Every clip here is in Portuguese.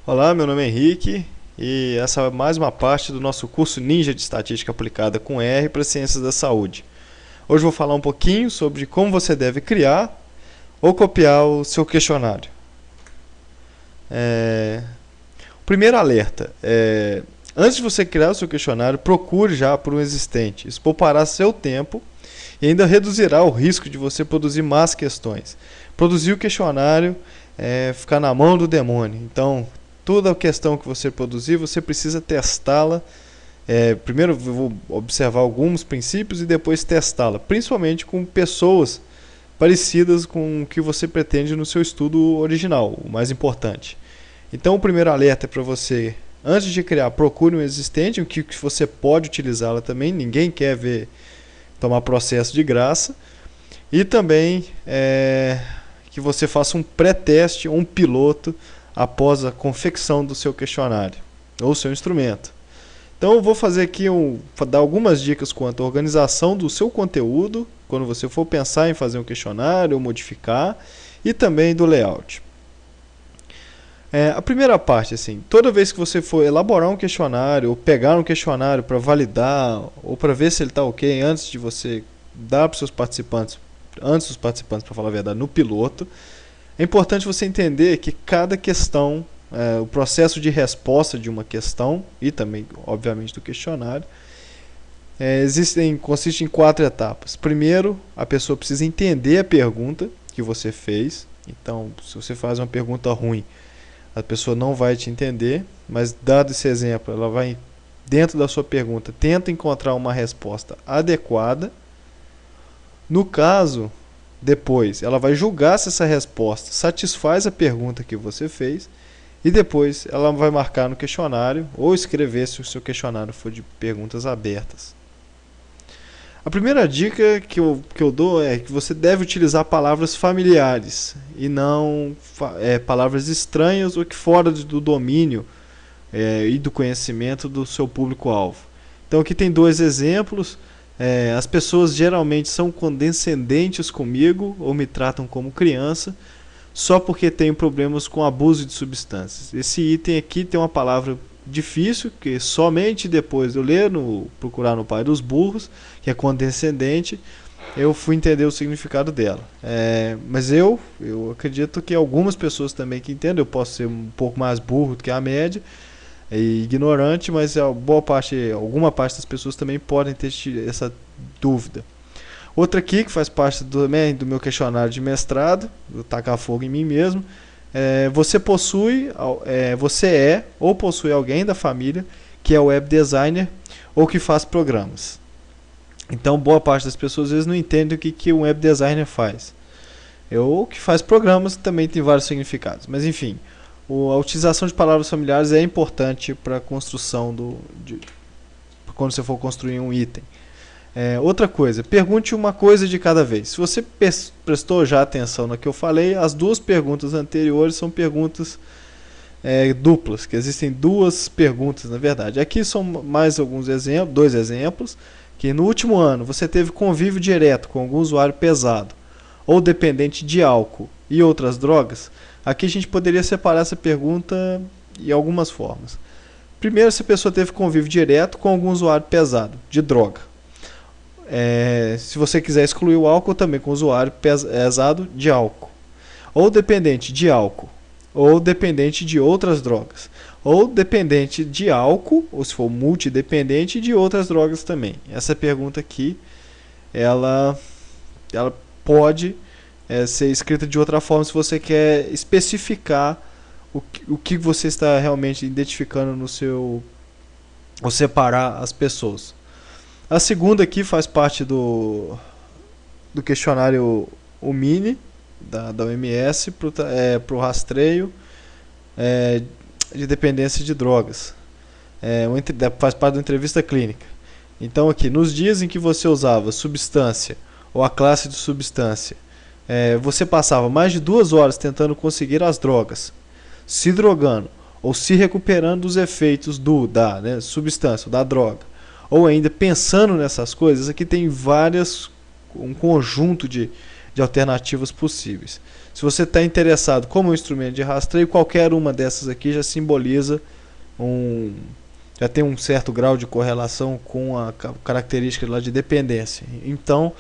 Olá, meu nome é Henrique e essa é mais uma parte do nosso curso Ninja de Estatística Aplicada com R para Ciências da Saúde. Hoje vou falar um pouquinho sobre como você deve criar ou copiar o seu questionário. Primeiro alerta, antes de você criar o seu questionário, procure já por um existente. Isso poupará seu tempo e ainda reduzirá o risco de você produzir más questões. Produzir o questionário ficar na mão do demônio. Então, toda a questão que você produzir, você precisa testá-la. Primeiro eu vou observar alguns princípios e depois testá-la, principalmente com pessoas parecidas com o que você pretende no seu estudo original, o mais importante. Então, o primeiro alerta é para você, antes de criar, procure um existente, o que você pode utilizá-la também, ninguém quer ver tomar processo de graça. E também que você faça um pré-teste, um piloto, após a confecção do seu questionário ou seu instrumento. Então eu vou fazer aqui dar algumas dicas quanto à organização do seu conteúdo, quando você for pensar em fazer um questionário ou modificar, e também do layout. A primeira parte, assim, toda vez que você for elaborar um questionário ou pegar um questionário para validar ou para ver se ele está ok antes de você dar para os seus participantes, antes dos participantes, para falar a verdade, no piloto, é importante você entender que cada questão, o processo de resposta de uma questão e também, obviamente, do questionário, consiste em 4 etapas. Primeiro, a pessoa precisa entender a pergunta que você fez. Então, se você faz uma pergunta ruim, a pessoa não vai te entender, mas dado esse exemplo, ela vai, dentro da sua pergunta, tenta encontrar uma resposta adequada. No caso, depois, ela vai julgar se essa resposta satisfaz a pergunta que você fez e depois ela vai marcar no questionário ou escrever se o seu questionário for de perguntas abertas. A primeira dica que eu dou é que você deve utilizar palavras familiares e não palavras estranhas ou que fora do domínio e do conhecimento do seu público-alvo. Então aqui tem 2 exemplos. As pessoas geralmente são condescendentes comigo ou me tratam como criança só porque tenho problemas com abuso de substâncias. Esse item aqui tem uma palavra difícil que somente depois de eu ler, procurar no Pai dos Burros, que é condescendente, eu fui entender o significado dela. Mas eu acredito que algumas pessoas também que entendem, eu posso ser um pouco mais burro do que a média, ignorante, mas alguma parte das pessoas também podem ter essa dúvida. Outra aqui, que faz parte do meu questionário de mestrado, vou tacar fogo em mim mesmo, você é ou possui alguém da família que é web designer ou que faz programas. Então, boa parte das pessoas às vezes não entende o que um web designer faz. Ou que faz programas também tem vários significados, mas enfim. A utilização de palavras familiares é importante para a construção quando você for construir um item. Outra coisa, pergunte uma coisa de cada vez. Se você prestou já atenção no que eu falei, as 2 perguntas anteriores são perguntas duplas, que existem 2 perguntas na verdade. Aqui são mais alguns exemplos, 2 exemplos, que no último ano você teve convívio direto com algum usuário pesado ou dependente de álcool e outras drogas. Aqui a gente poderia separar essa pergunta em algumas formas. Primeiro, se a pessoa teve convívio direto com algum usuário pesado de droga. Se você quiser excluir o álcool, também com usuário pesado de álcool. Ou dependente de álcool. Ou dependente de outras drogas. Ou dependente de álcool, ou se for multidependente, de outras drogas também. Essa pergunta aqui, ela pode ser escrita de outra forma se você quer especificar o que você está realmente identificando no seu, ou separar as pessoas. A segunda aqui faz parte do questionário Mini da OMS para o rastreio de dependência de drogas. Faz parte da entrevista clínica. Então aqui, nos dias em que você usava substância ou a classe de substância, você passava mais de 2 horas tentando conseguir as drogas, se drogando ou se recuperando dos efeitos da substância ou da droga, ou ainda pensando nessas coisas. Aqui tem um conjunto de alternativas possíveis. Se você está interessado como um instrumento de rastreio, qualquer uma dessas aqui já simboliza já tem um certo grau de correlação com a característica lá de dependência. Então,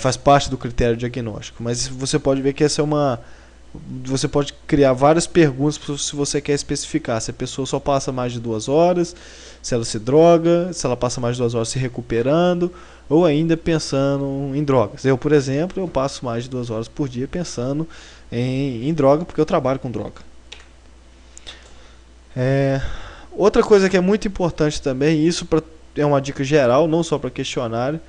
faz parte do critério diagnóstico. Mas você pode ver que essa você pode criar várias perguntas se você quer especificar. Se a pessoa só passa mais de 2 horas, se ela se droga, se ela passa mais de 2 horas se recuperando, ou ainda pensando em drogas. Eu, por exemplo, eu passo mais de 2 horas por dia pensando em droga, porque eu trabalho com droga. Outra coisa que é muito importante também, isso é uma dica geral, não só para questionário,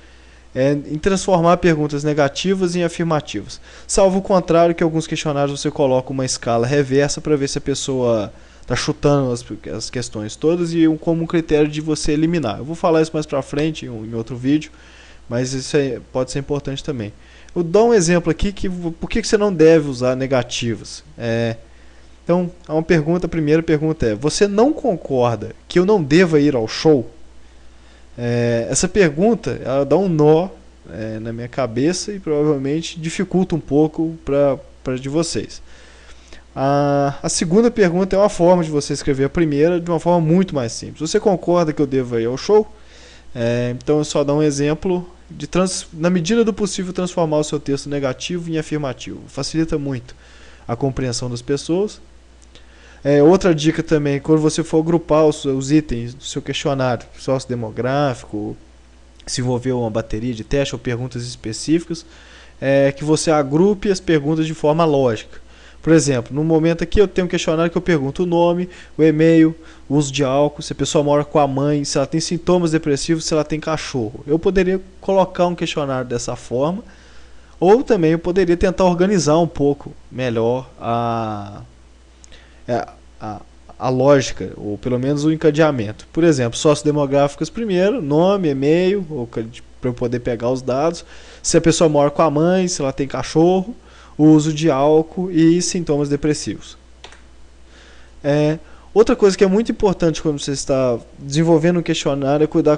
em transformar perguntas negativas em afirmativas. Salvo o contrário, que alguns questionários você coloca uma escala reversa para ver se a pessoa está chutando as questões todas e como um critério de você eliminar. Eu vou falar isso mais para frente em outro vídeo, mas isso pode ser importante também. Eu dou um exemplo aqui, por que você não deve usar negativas. Então, a primeira pergunta é: você não concorda que eu não deva ir ao show? Essa pergunta ela dá um nó na minha cabeça e provavelmente dificulta um pouco para de vocês. A segunda pergunta é uma forma de você escrever a primeira de uma forma muito mais simples. Você concorda que eu devo ir ao show? Então eu só dou um exemplo de na medida do possível transformar o seu texto negativo em afirmativo. Facilita muito a compreensão das pessoas. Outra dica também, quando você for agrupar os itens do seu questionário sociodemográfico, se envolver uma bateria de teste ou perguntas específicas, que você agrupe as perguntas de forma lógica. Por exemplo, no momento aqui eu tenho um questionário que eu pergunto o nome, o e-mail, o uso de álcool, se a pessoa mora com a mãe, se ela tem sintomas depressivos, se ela tem cachorro. Eu poderia colocar um questionário dessa forma, ou também eu poderia tentar organizar um pouco melhor a lógica, ou pelo menos o encadeamento. Por exemplo, sociodemográficas primeiro, nome, e-mail, para eu poder pegar os dados, se a pessoa mora com a mãe, se ela tem cachorro, o uso de álcool e sintomas depressivos. Outra coisa que é muito importante quando você está desenvolvendo um questionário é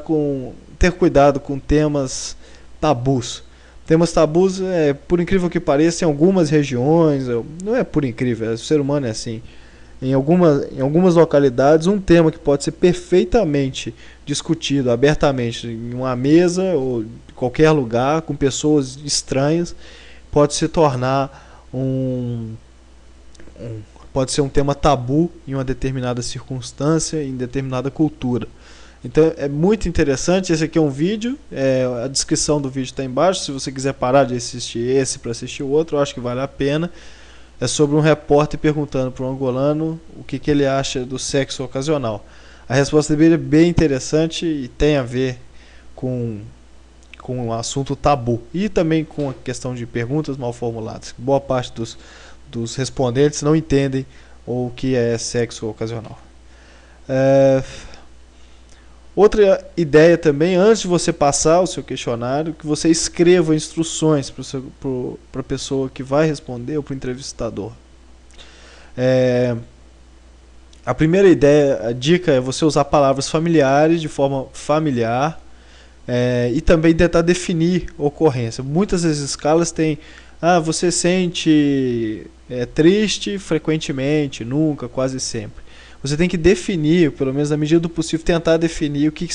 ter cuidado com temas tabus. Temas tabus, por incrível que pareça, em algumas regiões, não é por incrível, o ser humano é assim. Em algumas localidades, um tema que pode ser perfeitamente discutido abertamente em uma mesa ou em qualquer lugar, com pessoas estranhas, pode se tornar pode ser um tema tabu em uma determinada circunstância, em determinada cultura. Então é muito interessante. Esse aqui é um vídeo, a descrição do vídeo está embaixo. Se você quiser parar de assistir esse para assistir o outro, eu acho que vale a pena. É sobre um repórter perguntando para um angolano o que ele acha do sexo ocasional. A resposta dele é bem interessante e tem a ver com um assunto tabu e também com a questão de perguntas mal formuladas. Boa parte dos respondentes não entendem o que é sexo ocasional. Outra ideia também, antes de você passar o seu questionário, que você escreva instruções para a pessoa que vai responder ou para o entrevistador. A primeira ideia, a dica é você usar palavras familiares de forma familiar e também tentar definir ocorrência. Muitas das escalas têm, você sente triste frequentemente, nunca, quase sempre. Você tem que definir, pelo menos na medida do possível, tentar definir o que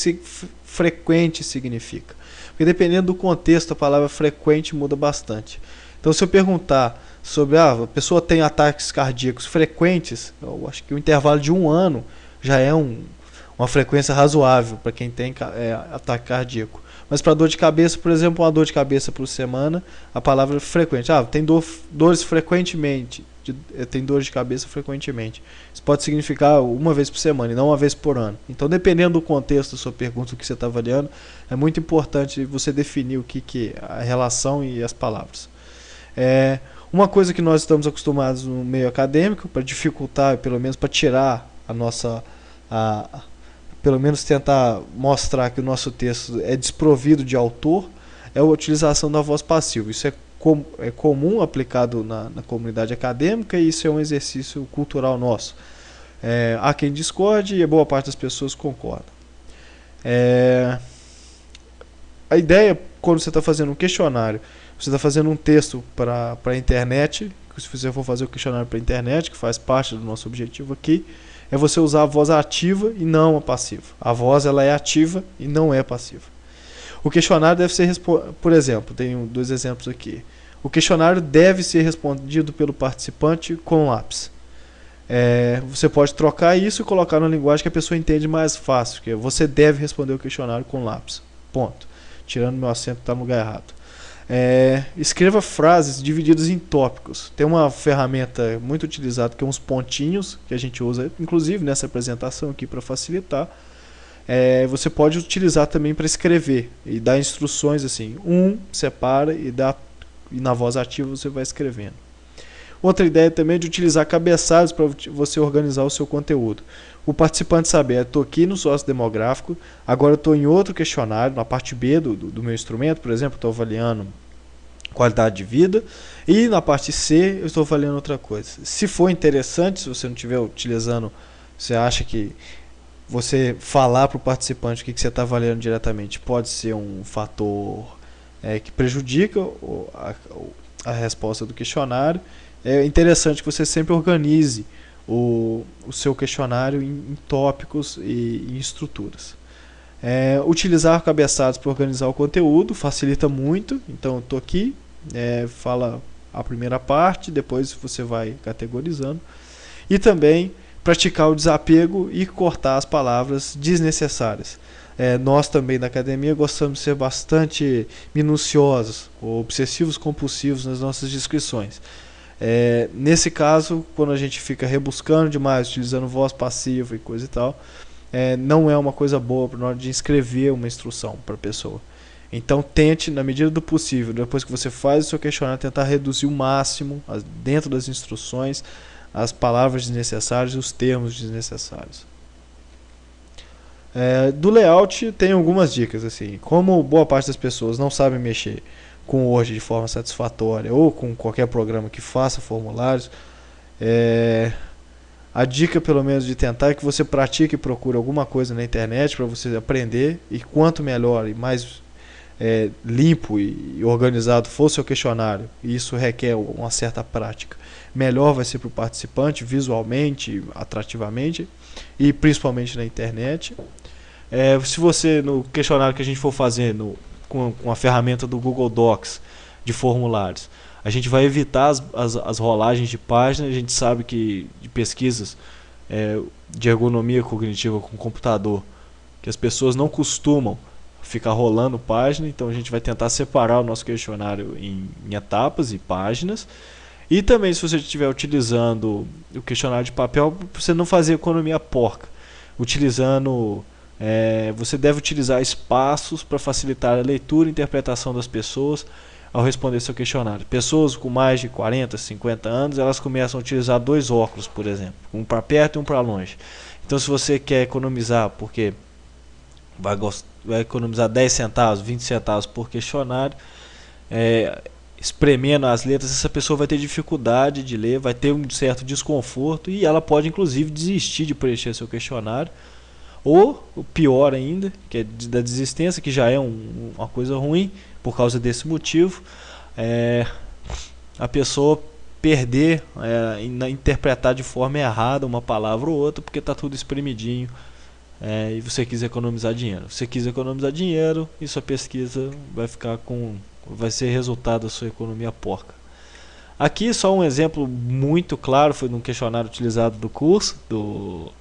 frequente significa. Porque dependendo do contexto, a palavra frequente muda bastante. Então, se eu perguntar sobre a pessoa tem ataques cardíacos frequentes, eu acho que o intervalo de 1 ano já é uma frequência razoável para quem tem ataque cardíaco. Mas para dor de cabeça, por exemplo, uma dor de cabeça por semana, a palavra frequente. Tem dores frequentemente. Tem dor de cabeça frequentemente. Isso pode significar uma vez por semana e não uma vez por ano. Então, dependendo do contexto da sua pergunta, o que você está avaliando, é muito importante você definir o que é a relação e as palavras. Uma coisa que nós estamos acostumados no meio acadêmico, para dificultar, pelo menos para tirar a nossa... pelo menos tentar mostrar que o nosso texto é desprovido de autor, é a utilização da voz passiva. Isso é comum aplicado na comunidade acadêmica e isso é um exercício cultural nosso. Há quem discorde e a boa parte das pessoas concorda. A ideia, quando você está fazendo um questionário, você está fazendo um texto para a internet, se você for fazer o questionário para a internet, que faz parte do nosso objetivo aqui, é você usar a voz ativa e não a passiva. A voz ela é ativa e não é passiva. O questionário deve ser, por exemplo, tenho 2 exemplos aqui. O questionário deve ser respondido pelo participante com lápis. Você pode trocar isso e colocar na linguagem que a pessoa entende mais fácil, que você deve responder o questionário com lápis. Ponto. Tirando meu acento que está no lugar errado. Escreva frases divididas em tópicos. Tem uma ferramenta muito utilizada que é uns pontinhos, que a gente usa inclusive nessa apresentação aqui para facilitar. Você pode utilizar também para escrever e dar instruções assim. Separa e na voz ativa você vai escrevendo. Outra ideia também é de utilizar cabeçalhos para você organizar o seu conteúdo. O participante saber, estou aqui no sócio demográfico, agora estou em outro questionário, na parte B do meu instrumento, por exemplo, estou avaliando qualidade de vida, e na parte C eu estou avaliando outra coisa. Se for interessante, se você não estiver utilizando, você acha que você falar para o participante o que você está avaliando diretamente pode ser um fator que prejudica a resposta do questionário, é interessante que você sempre organize o seu questionário em tópicos e em estruturas. Utilizar cabeçados para organizar o conteúdo facilita muito. Então, estou aqui, fala a primeira parte, depois você vai categorizando. E também praticar o desapego e cortar as palavras desnecessárias. Nós também da academia gostamos de ser bastante minuciosos, ou obsessivos compulsivos nas nossas descrições. Nesse caso, quando a gente fica rebuscando demais, utilizando voz passiva e coisa e tal, não é uma coisa boa na hora de escrever uma instrução para a pessoa. Então tente, na medida do possível, depois que você faz o seu questionário, tentar reduzir o máximo, dentro das instruções, as palavras desnecessárias e os termos desnecessários. Do layout tem algumas dicas, assim, como boa parte das pessoas não sabem mexer com o Word de forma satisfatória ou com qualquer programa que faça formulários, a dica pelo menos de tentar é que você pratique e procure alguma coisa na internet para você aprender, e quanto melhor e mais limpo e organizado for o seu questionário, e isso requer uma certa prática, melhor vai ser para o participante visualmente, atrativamente e principalmente na internet. Se você, no questionário que a gente for fazer com a ferramenta do Google Docs de formulários, a gente vai evitar as rolagens de página. A gente sabe que de pesquisas de ergonomia cognitiva com computador, que as pessoas não costumam ficar rolando página, então a gente vai tentar separar o nosso questionário em etapas e páginas. E também, se você estiver utilizando o questionário de papel, você não fazer economia porca, você deve utilizar espaços para facilitar a leitura e interpretação das pessoas ao responder seu questionário. Pessoas com mais de 40, 50 anos, elas começam a utilizar 2 óculos, por exemplo, um para perto e um para longe. Então, se você quer economizar, porque vai economizar 10 centavos, 20 centavos por questionário, espremendo as letras, essa pessoa vai ter dificuldade de ler, vai ter um certo desconforto e ela pode inclusive desistir de preencher seu questionário. Ou, o pior ainda, que é da desistência, que já é uma coisa ruim, por causa desse motivo, a pessoa perder, interpretar de forma errada uma palavra ou outra, porque está tudo espremidinho, e você quis economizar dinheiro. Você quis economizar dinheiro e sua pesquisa vai ser resultado da sua economia porca. Aqui só um exemplo muito claro, foi num questionário utilizado do curso, no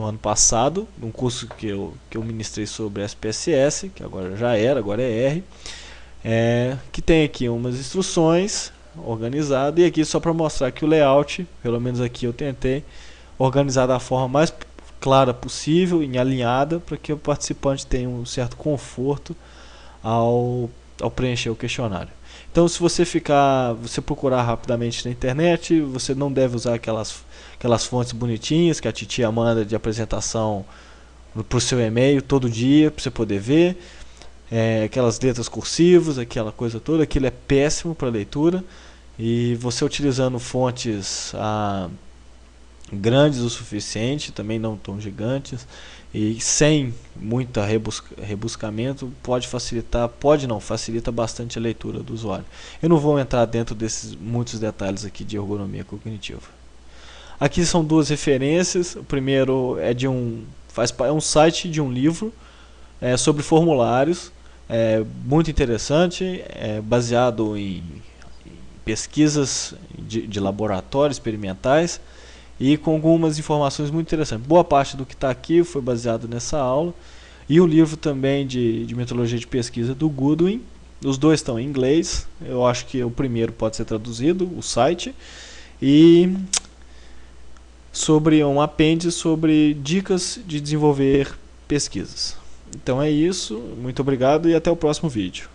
ano passado, num curso que eu ministrei sobre SPSS, que agora agora é R, que tem aqui umas instruções organizadas, e aqui só para mostrar que o layout, pelo menos aqui eu tentei organizar da forma mais clara possível, em alinhada, para que o participante tenha um certo conforto ao preencher o questionário. Então, se você procurar rapidamente na internet, você não deve usar aquelas fontes bonitinhas que a titia manda de apresentação para o seu e-mail todo dia para você poder ver, aquelas letras cursivas, aquela coisa toda. Aquilo é péssimo para leitura, e você utilizando fontes grandes o suficiente, também não tão gigantes, e sem muita rebuscamento, pode facilitar, pode não, facilita bastante a leitura do usuário. Eu não vou entrar dentro desses muitos detalhes aqui de ergonomia cognitiva. Aqui são duas referências. O primeiro é de é um site de um livro sobre formulários, muito interessante, baseado em pesquisas de laboratório, experimentais, e com algumas informações muito interessantes. Boa parte do que está aqui foi baseado nessa aula. E o livro também de metodologia de pesquisa do Goodwin. Os dois estão em inglês. Eu acho que o primeiro pode ser traduzido, o site. E sobre um apêndice sobre dicas de desenvolver pesquisas. Então é isso. Muito obrigado e até o próximo vídeo.